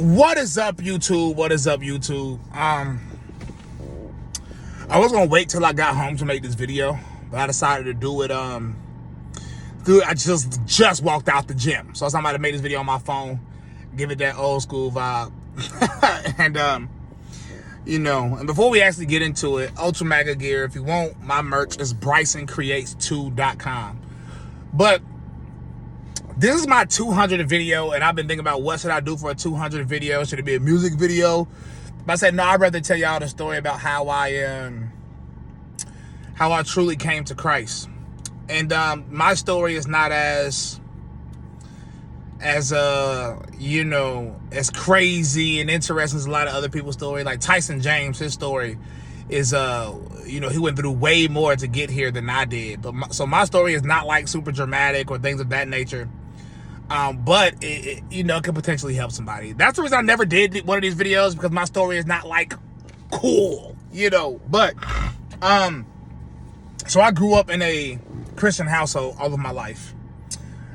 What is up, YouTube? What is up, YouTube? I was gonna wait till I got home to make this video, but I decided to do it. I just walked out the gym, so I'm about to make this video on my phone, give it that old school vibe, and and before we actually get into it, Ultra Mega Gear. If you want my merch, is BrysonCreates2.com. But this is my 200th video, and I've been thinking about what should I do for a 200th video. Should it be a music video? But I said, no, I'd rather tell y'all the story about how I truly came to Christ. And my story is not as crazy and interesting as a lot of other people's story. Like Tyson James, his story is he went through way more to get here than I did. But my story is not like super dramatic or things of that nature. But it could potentially help somebody. That's the reason I never did one of these videos, because my story is not like cool, But so I grew up in a Christian household all of my life.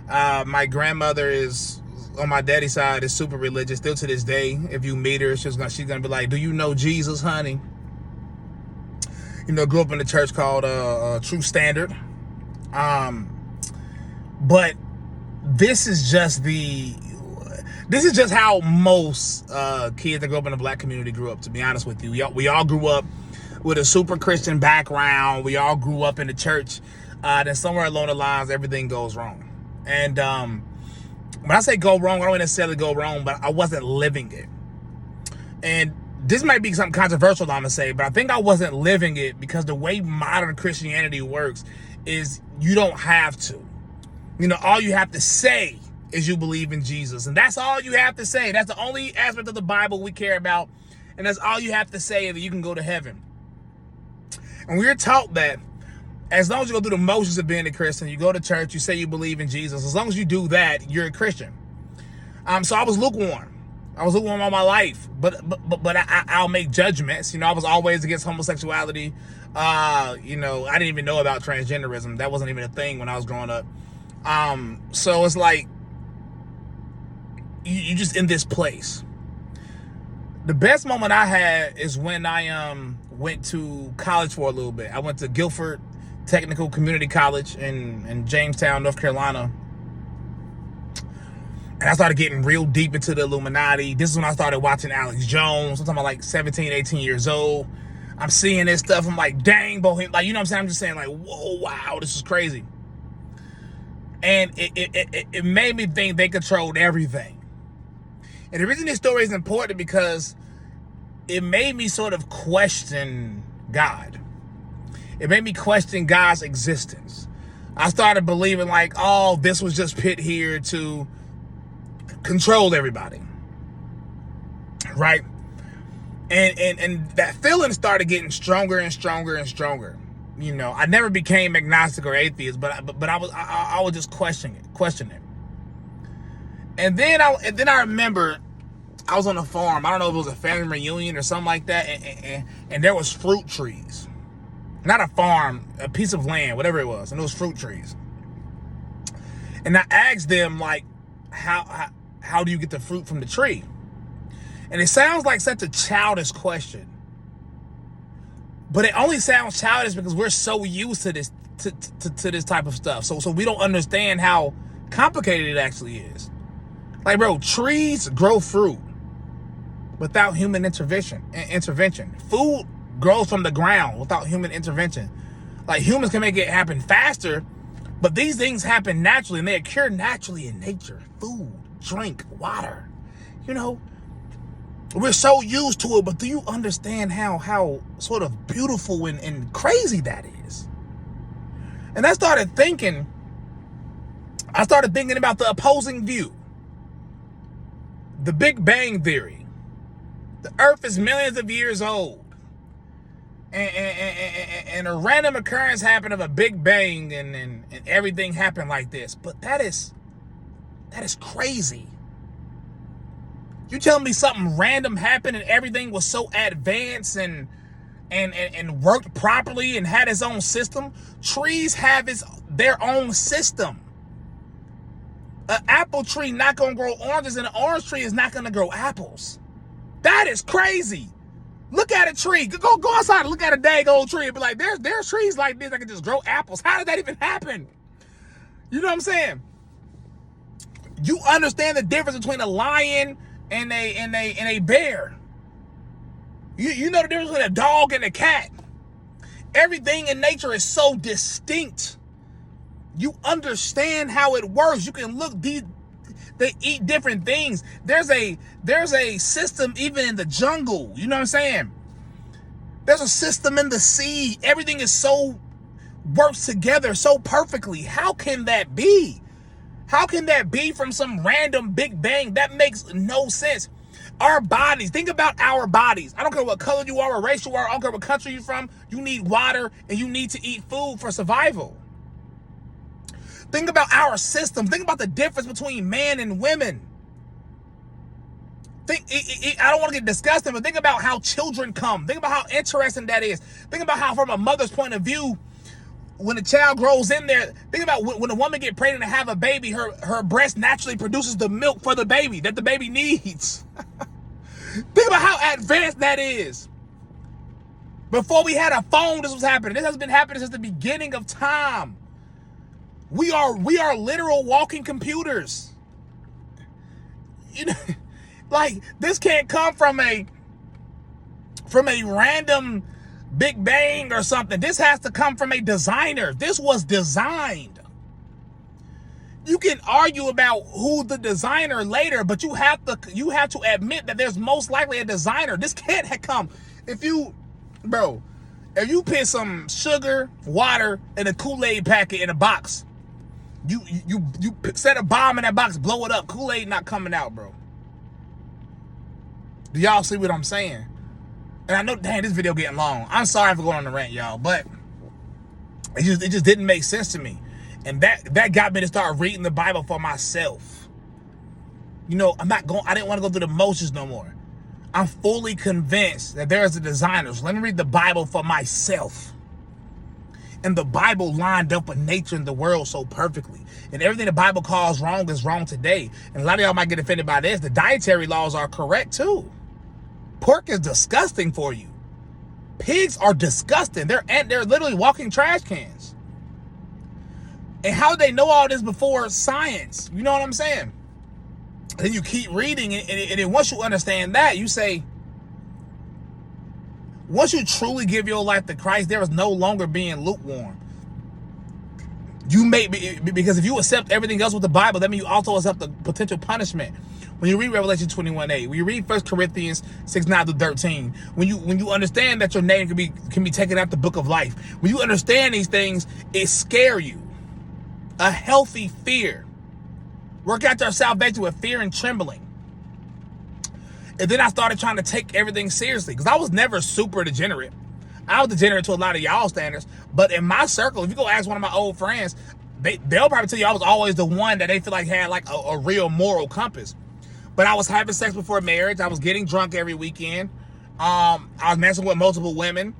My grandmother is, on my daddy's side, is super religious still to this day. If you meet her, she's gonna be like, "Do you know Jesus, honey?" Grew up in a church called True Standard. But this is just how most kids that grew up in the black community grew up, to be honest with you. We all grew up with a super Christian background. We all grew up in the church. Then somewhere along the lines, everything goes wrong. And when I say go wrong, I don't necessarily go wrong, but I wasn't living it. And this might be something controversial, I'm gonna say, but I think I wasn't living it because the way modern Christianity works is you don't have to. All you have to say is you believe in Jesus. And that's all you have to say. That's the only aspect of the Bible we care about. And that's all you have to say, that you can go to heaven. And we're taught that as long as you go through the motions of being a Christian, you go to church, you say you believe in Jesus, as long as you do that, you're a Christian. So I was lukewarm. I was lukewarm all my life. But I'll make judgments. I was always against homosexuality. I didn't even know about transgenderism. That wasn't even a thing when I was growing up. So it's like you just in this place. The best moment I had is when I went to college for a little bit. I went to Guilford Technical Community College in Jamestown, North Carolina. And I started getting real deep into the Illuminati. This is when I started watching Alex Jones. I'm talking about like 17, 18 years old. I'm seeing this stuff. I'm like, dang, boy. Like, what I'm saying? I'm just saying, like, whoa, wow, this is crazy. And it made me think they controlled everything. And the reason this story is important because it made me sort of question God. It made me question God's existence. I started believing like, oh, this was just put here to control everybody. Right? And that feeling started getting stronger and stronger and stronger. I never became agnostic or atheist, but I was just questioning it. And then I remember I was on a farm. I don't know if it was a family reunion or something like that, and there was fruit trees. Not a farm, a piece of land, whatever it was, and it was fruit trees. And I asked them, like, how do you get the fruit from the tree? And it sounds like such a childish question. But it only sounds childish because we're so used to this to this type of stuff. So we don't understand how complicated it actually is. Like, bro, trees grow fruit without human intervention. Food grows from the ground without human intervention. Like, humans can make it happen faster, but these things happen naturally and they occur naturally in nature. Food, drink, water. We're so used to it, but do you understand how sort of beautiful and crazy that is? And I started thinking about the opposing view. The Big Bang Theory. The Earth is millions of years old. And a random occurrence happened of a Big Bang and everything happened like this. But that is crazy. You telling me something random happened and everything was so advanced and worked properly and had its own system? Trees have their own system. An apple tree not gonna grow oranges, and an orange tree is not gonna grow apples. That is crazy. Look at a tree. Go outside and look at a dang old tree and be like, there's trees like this that can just grow apples. How did that even happen? You know what I'm saying? You understand the difference between a lion and a bear. You know the difference between a dog and a cat. Everything in nature is so distinct. You understand how it works. You can look deep. They eat different things. There's a system even in the jungle. You know what I'm saying? There's a system in the sea. Everything is so works together so perfectly. How can that be? How can that be from some random big bang? That makes no sense. Our bodies, think about our bodies. I don't care what color you are or race you are. I don't care what country you're from. You need water and you need to eat food for survival. Think about our system. Think about the difference between men and women. I don't want to get disgusting, but think about how children come. Think about how interesting that is. Think about how, from a mother's point of view, when a child grows in there, think about when a woman gets pregnant and have a baby, her breast naturally produces the milk for the baby that the baby needs. Think about how advanced that is. Before we had a phone, this was happening. This has been happening since the beginning of time. We are literal walking computers. You know, like, this can't come from a random big bang or something. This has to come from a designer. This was designed. You can argue about who the designer later, but you have to admit that there's most likely a designer. This can't have come. If you put some sugar, water, and a Kool-Aid packet in a box, you set a bomb in that box, blow it up, Kool-Aid not coming out, bro. Do y'all see what I'm saying? And I know, dang, this video getting long. I'm sorry for going on the rant, y'all, but it just didn't make sense to me. And that got me to start reading the Bible for myself. You know, I didn't want to go through the motions no more. I'm fully convinced that there is a designer. So let me read the Bible for myself. And the Bible lined up with nature and the world so perfectly. And everything the Bible calls wrong is wrong today. And a lot of y'all might get offended by this. The dietary laws are correct too. Pork is disgusting for you. Pigs are disgusting. They're literally walking trash cans. And how did they know all this before science? You know what I'm saying? Then you keep reading, and then once you understand that, you say, once you truly give your life to Christ, there is no longer being lukewarm. You may be, because if you accept everything else with the Bible, that means you also accept the potential punishment. When you read Revelation 21:8, when you read 1 Corinthians 6:9-13, when you understand that your name can be taken out the book of life, when you understand these things, it scare you. A healthy fear. Work out your salvation with fear and trembling. And then I started trying to take everything seriously, because I was never super degenerate. I was degenerate to a lot of y'all standards, but in my circle, if you go ask one of my old friends, they'll probably tell you I was always the one that they feel like had like a real moral compass. But I was having sex before marriage. I was getting drunk every weekend. I was messing with multiple women.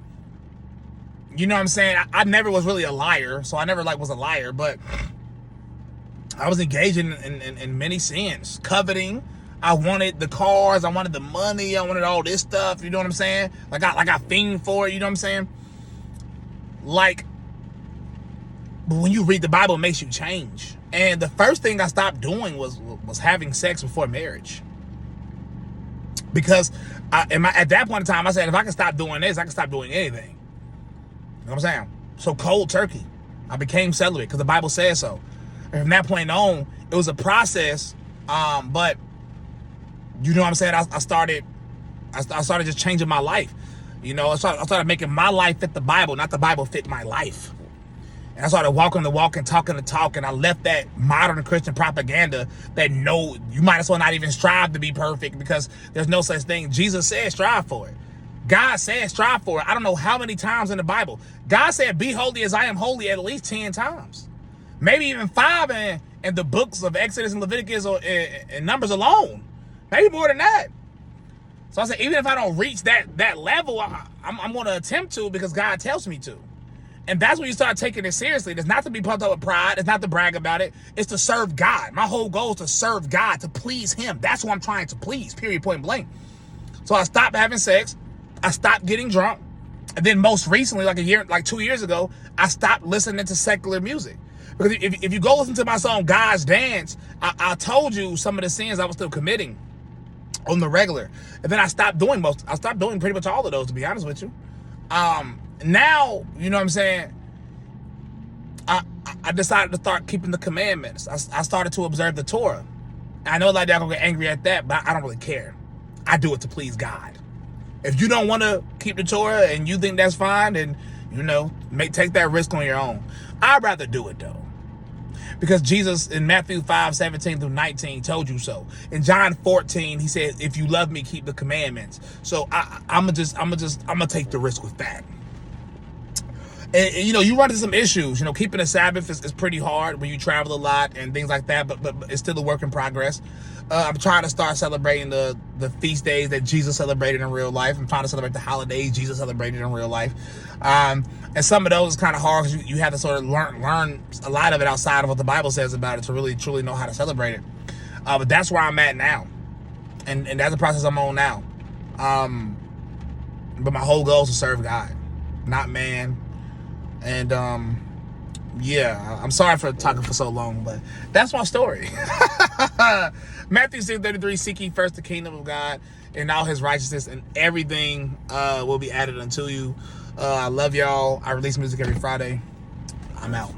You know what I'm saying? I never was really a liar, so I never was a liar, but I was engaging in many sins. Coveting. I wanted the cars, I wanted the money, I wanted all this stuff, you know what I'm saying? Like I fiend for it, you know what I'm saying? But when you read the Bible, it makes you change. And the first thing I stopped doing was having sex before marriage. Because at that point in time, I said, if I can stop doing this, I can stop doing anything. You know what I'm saying? So cold turkey. I became celibate because the Bible says so. And from that point on, it was a process, but you know what I'm saying? I started just changing my life. You know, I started making my life fit the Bible, not the Bible fit my life. And I started walking the walk and talking the talk, and I left that modern Christian propaganda that no, you might as well not even strive to be perfect, because there's no such thing. Jesus said strive for it. God said strive for it. I don't know how many times in the Bible. God said be holy as I am holy at least 10 times. Maybe even 5 in the books of Exodus and Leviticus and Numbers alone. Maybe more than that. So I said, even if I don't reach that level, I'm going to attempt to, because God tells me to. And that's when you start taking it seriously. It's not to be pumped up with pride. It's not to brag about it. It's to serve God. My whole goal is to serve God, to please him. That's who I'm trying to please, period, point blank. So I stopped having sex. I stopped getting drunk. And then most recently, like 2 years ago, I stopped listening to secular music. Because if you go listen to my song, God's Dance, I told you some of the sins I was still committing on the regular. And then I stopped doing pretty much all of those, to be honest with you. Now, you know what I'm saying? I decided to start keeping the commandments. I started to observe the Torah. I know like they're gonna get angry at that, but I don't really care. I do it to please God. If you don't want to keep the Torah and you think that's fine, then, you know, take that risk on your own. I'd rather do it though. Because Jesus in Matthew 5:17-19 told you so. In John 14, he said, if you love me, keep the commandments. So I'm gonna take the risk with that. And you know, you run into some issues. You know, keeping the Sabbath is pretty hard when you travel a lot and things like that, but it's still a work in progress. I'm trying to start celebrating the feast days that Jesus celebrated in real life. I'm trying to celebrate the holidays Jesus celebrated in real life. And some of those is kind of hard because you have to sort of learn a lot of it outside of what the Bible says about it to really truly know how to celebrate it. But that's where I'm at now. And that's the process I'm on now. But my whole goal is to serve God, not man. And yeah, I'm sorry for talking for so long, but that's my story. Matthew 6:33, seek ye first the kingdom of God and all his righteousness, and everything will be added unto you. I love y'all. I release music every Friday. I'm out.